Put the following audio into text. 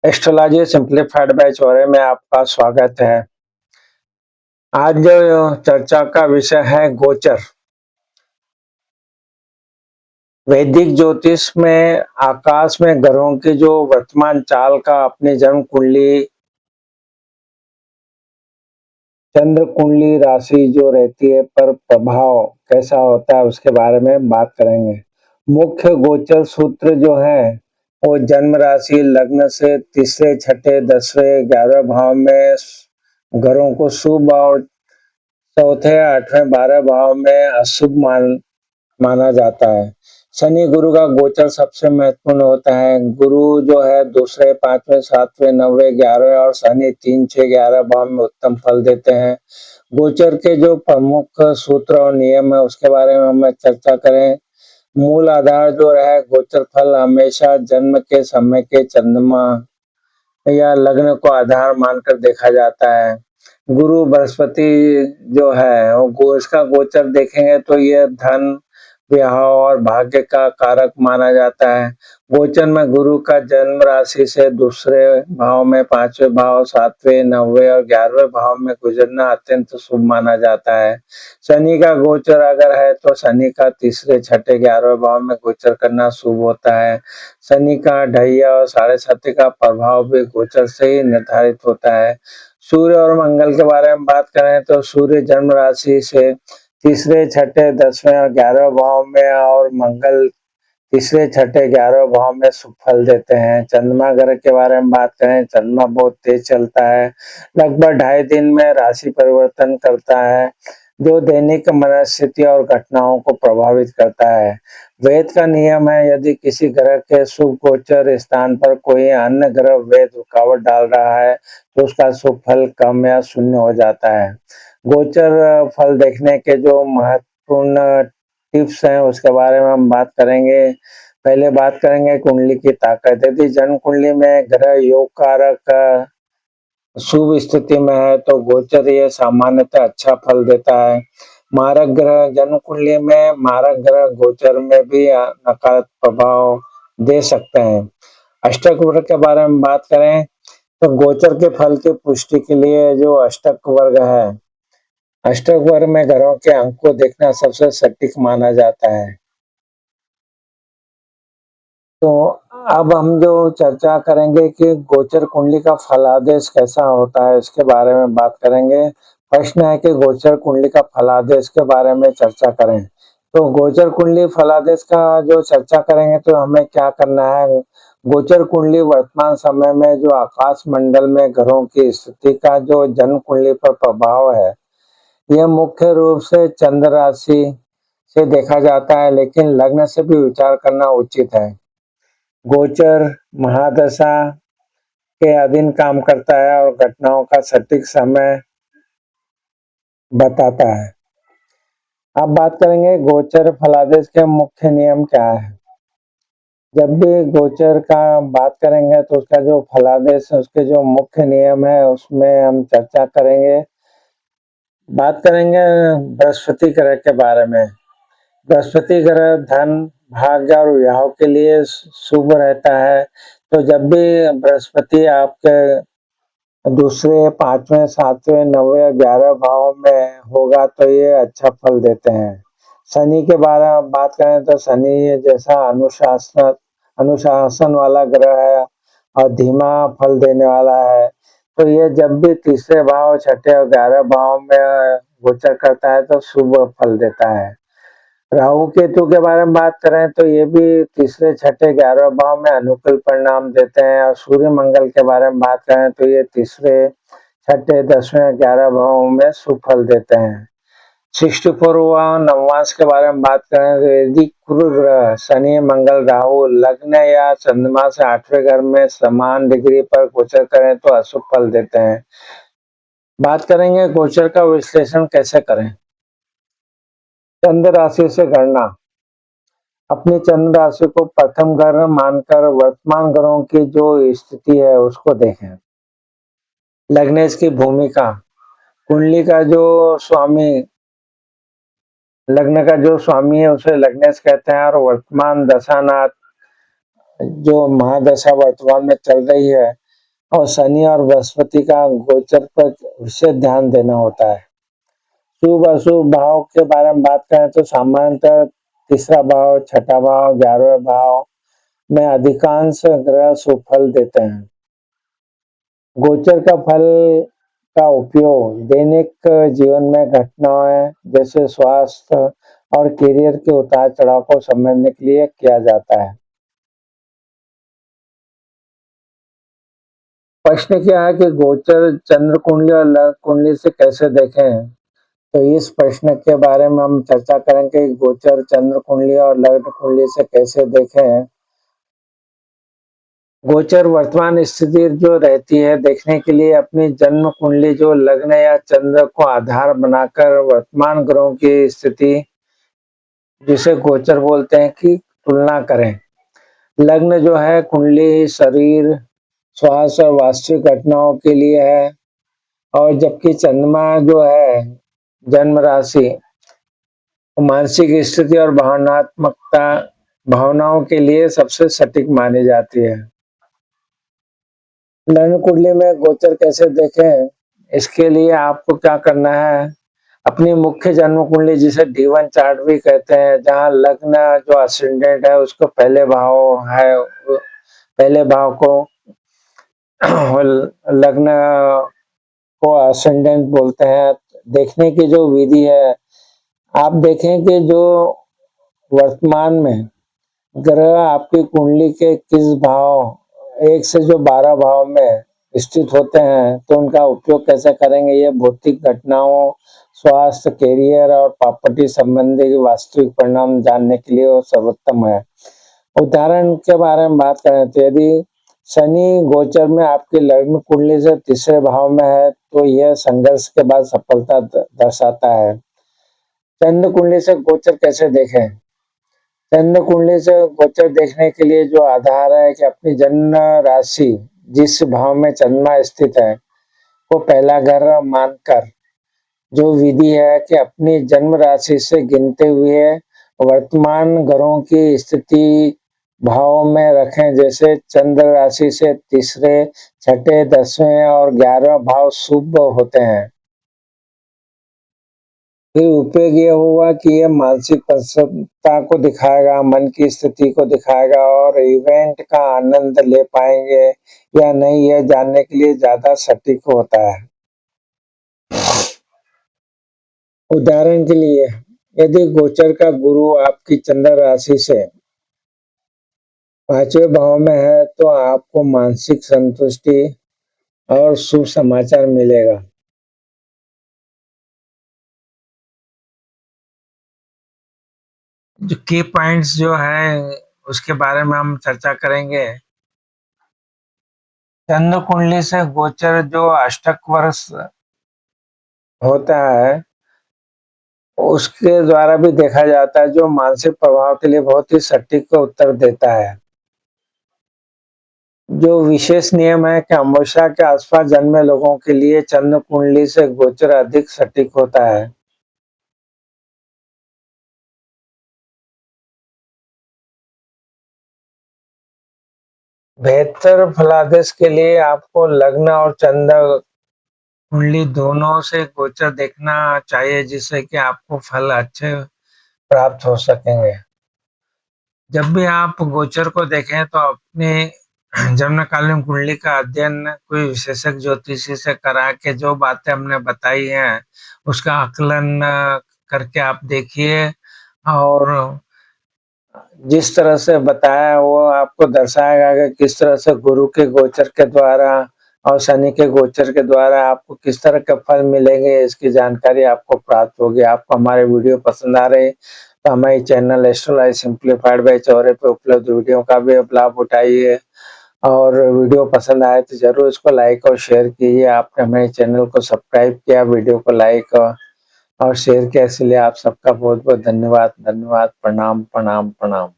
Astrology simplified by Chaure में आपका स्वागत है। आज जो चर्चा का विषय है गोचर। वैदिक ज्योतिष में आकाश में ग्रहों की जो वर्तमान चाल का अपनी जन्म कुंडली, चंद्र कुंडली राशि जो रहती है पर प्रभाव कैसा होता है उसके बारे में बात करेंगे। मुख्य गोचर सूत्र जो है वो जन्म राशि लग्न से तीसरे छठे 10वें 11वें भाव में ग्रहों को शुभ और चौथे 8वें 12 भाव में अशुभ माना जाता है। शनि गुरु का गोचर सबसे महत्वपूर्ण होता है। गुरु जो है दूसरे 5वें 7वें 9वें 11वें और शनि 3 6 11 भाव में उत्तम फल देते हैं। गोचर के जो प्रमुख सूत्र और नियम है उसके बारे में हम चर्चा करें। मूल आधार जो है गोचर फल हमेशा जन्म के समय के चंद्रमा या लग्न को आधार मानकर देखा जाता है। गुरु बृहस्पति जो है वो इसका गोचर देखेंगे तो ये धन ब्याह और भाग्य का कारक माना जाता है। गोचर में गुरु का जन्म राशि से दूसरे भाव में 5वें भाव 7वें 9वें और 11वें भाव में गुजरना अत्यंत शुभ माना जाता है। शनि का गोचर अगर है तो शनि का तीसरे छठे 11वें भाव में गोचर करना शुभ होता है। शनि का ढैया और साढ़े साथी का प्रभाव भी गोचर से ही निर्धारित होता है। सूर्य और मंगल के बारे में बात करें तो सूर्य जन्म राशि से तीसरे छठे 10वें और 11वें भाव में और मंगल तीसरे छठे 11वें भाव में शुभ फल देते हैं। चंद्रमा ग्रह के बारे में बात करें, चंद्रमा बहुत तेज चलता है, लगभग 2.5 दिन में राशि परिवर्तन करता है जो दैनिक मनस्थिति और घटनाओं को प्रभावित करता है। वेद का नियम है यदि किसी ग्रह के शुभ गोचर स्थान पर कोई अन्य ग्रह वेद रुकावट डाल रहा है तो उसका शुभ फल कम या शून्य हो जाता है। गोचर फल देखने के जो महत्वपूर्ण टिप्स हैं उसके बारे में हम बात करेंगे। पहले बात करेंगे कुंडली की ताकत। यदि जन्म कुंडली में ग्रह योग कारक शुभ स्थिति में है तो गोचर ये सामान्यतः अच्छा फल देता है। मारक ग्रह जन्म कुंडली में मारक ग्रह गोचर में भी नकारात्मक प्रभाव दे सकते हैं। अष्टक वर्ग के बारे में बात करें तो गोचर के फल की पुष्टि के लिए जो अष्टक वर्ग है, अष्टक वर्ग में ग्रहों के अंक को देखना सबसे सटीक माना जाता है। तो अब हम जो चर्चा करेंगे कि गोचर कुंडली का फलादेश कैसा होता है इसके बारे में बात करेंगे। प्रश्न है कि गोचर कुंडली का फलादेश के बारे में चर्चा करें। तो गोचर कुंडली फलादेश का जो चर्चा करेंगे तो हमें क्या करना है। गोचर कुंडली वर्तमान समय में जो आकाश मंडल में ग्रहों की स्थिति का जो जन्म कुंडली पर प्रभाव है यह मुख्य रूप से चंद्र राशि से देखा जाता है, लेकिन लग्न से भी विचार करना उचित है। गोचर महादशा के अधीन काम करता है और घटनाओं का सटीक समय बताता है। अब बात करेंगे गोचर फलादेश के मुख्य नियम क्या है। जब भी गोचर का बात करेंगे तो उसका जो फलादेश है उसके जो मुख्य नियम है उसमें हम चर्चा करेंगे। बात करेंगे बृहस्पति ग्रह के बारे में। बृहस्पति ग्रह धन भाग्य और विवाह के लिए शुभ रहता है। तो जब भी बृहस्पति आपके दूसरे 5वें 7वें 9वें 11 भाव में होगा तो ये अच्छा फल देते हैं। शनि के बारे में बात करें तो शनि जैसा अनुशासन अनुशासन वाला ग्रह है और धीमा फल देने वाला है। तो ये जब भी तीसरे भाव छठे और 11 भाव में गोचर करता है तो शुभ फल देता है। राहु केतु के बारे में बात करें तो ये भी तीसरे छठे 11 भाव में अनुकूल परिणाम देते हैं। और सूर्य मंगल के बारे में बात करें तो ये तीसरे छठे 10वें 11 भाव में शुभ फल देते हैं। 64वां नवमांश के बारे में बात करें तो यदि कुरु ग्रह शनि मंगल राहु लग्न या चंद्रमा से 8वें घर में समान डिग्री पर गोचर करें तो अशुभ फल देते हैं। बात करेंगे गोचर का विश्लेषण कैसे करें। चंद्र राशि से गणना। अपनी चंद्र राशि को प्रथम घर मानकर वर्तमान ग्रहों की जो स्थिति है उसको देखें। लग्नेश की भूमिका। कुंडली का जो स्वामी, लग्न का जो स्वामी है उसे लग्नेश कहते हैं। और वर्तमान दशानाथ जो महादशा वर्तमान में चल रही है और शनि और बृहस्पति का गोचर पर विशेष ध्यान देना होता है। शुभ अशुभ भाव के बारे में बात करें तो सामान्यतः तीसरा भाव, छठा भाव, 11वें भाव में अधिकांश ग्रह शुभ फल देते हैं। गोचर का फल का उपयोग दैनिक जीवन में घटनाएं जैसे स्वास्थ्य और करियर के उतार चढ़ाव को समझने के लिए किया जाता है। प्रश्न क्या है कि गोचर चंद्र कुंडली और लग्न कुंडली से कैसे देखें? तो इस प्रश्न के बारे में हम चर्चा करेंगे कि गोचर चंद्र कुंडली और लग्न कुंडली से कैसे देखें। गोचर वर्तमान स्थिति जो रहती है देखने के लिए अपनी जन्म कुंडली जो लग्न या चंद्र को आधार बनाकर वर्तमान ग्रहों की स्थिति जिसे गोचर बोलते हैं की तुलना करें। लग्न जो है कुंडली शरीर, स्वास्थ्य और वास्तविक घटनाओं के लिए है, और जबकि चंद्रमा जो है जन्म राशि मानसिक स्थिति और भावनात्मकता भावनाओं के लिए सबसे सटीक मानी जाती है। लग्न कुंडली में गोचर कैसे देखें, इसके लिए आपको क्या करना है, अपनी मुख्य जन्म कुंडली जिसे D1 चार्ट भी कहते हैं, जहां लग्न जो असेंडेंट है उसको पहले भाव है, पहले भाव को लग्न को असेंडेंट बोलते हैं। देखने की जो विधि है, आप देखें कि जो वर्तमान में ग्रह आपकी कुंडली के किस भाव 1 से जो 12 भाव में स्थित होते हैं तो उनका उपयोग कैसे करेंगे, ये भौतिक घटनाओं, स्वास्थ्य, करियर और प्रॉपर्टी संबंधी वास्तविक परिणाम जानने के लिए वो सर्वोत्तम है। उदाहरण के बारे में बात करें तो यदि शनि गोचर में आपकी लग्न कुंडली से तीसरे भाव में है तो यह संघर्ष के बाद सफलता दर्शाता है। चंद्र कुंडली से गोचर कैसे देखें? चंद्र कुंडली से गोचर देखने के लिए जो आधार है कि अपनी जन्म राशि जिस भाव में चंद्रमा स्थित है वो पहला घर मानकर जो विधि है कि अपनी जन्म राशि से गिनते हुए वर्तमान ग्रहों की स्थिति भाव में रखें। जैसे चंद्र राशि से तीसरे, छठे, 10वें और 11वें भाव शुभ होते हैं। फिर उपयोग ये हुआ कि ये मानसिक प्रसन्नता को दिखाएगा, मन की स्थिति को दिखाएगा और इवेंट का आनंद ले पाएंगे या नहीं यह जानने के लिए ज्यादा सटीक होता है। उदाहरण के लिए यदि गोचर का गुरु आपकी चंद्र राशि से 5वें भाव में है तो आपको मानसिक संतुष्टि और शुभ समाचार मिलेगा। जो की पॉइंट्स जो है उसके बारे में हम चर्चा करेंगे। चंद्र कुंडली से गोचर जो अष्टक वर्ष होता है उसके द्वारा भी देखा जाता है, जो मानसिक प्रभाव के लिए बहुत ही सटीक उत्तर देता है। जो विशेष नियम है कि अमावस्या के आसपास जन्मे लोगों के लिए चंद्र कुंडली से गोचर अधिक सटीक होता है। बेहतर फलादेश के लिए आपको लग्न और चंद्र कुंडली दोनों से गोचर देखना चाहिए, जिससे कि आपको फल अच्छे प्राप्त हो सकेंगे। जब भी आप गोचर को देखें तो अपने जन्मकालीन कुंडली का अध्ययन कोई विशेषज्ञ ज्योतिषी से करा के जो बातें हमने बताई हैं उसका आकलन करके आप देखिए, और जिस तरह से बताया वो आपको दर्शाएगा कि किस तरह से गुरु के गोचर के द्वारा और शनि के गोचर के द्वारा आपको किस तरह के फल मिलेंगे, इसकी जानकारी आपको प्राप्त होगी। आपको हमारे वीडियो पसंद आ रहे तो हमारे channel astrology simplified by Choure पे उपलब्ध वीडियो का भी आप लाभ उठाइए, और वीडियो पसंद आए तो जरूर इसको लाइक और शेयर कीजिए। आपने हमारे चैनल को सब्सक्राइब किया, वीडियो को लाइक और शेयर किया, इसलिए आप सबका बहुत बहुत धन्यवाद। धन्यवाद। प्रणाम प्रणाम प्रणाम।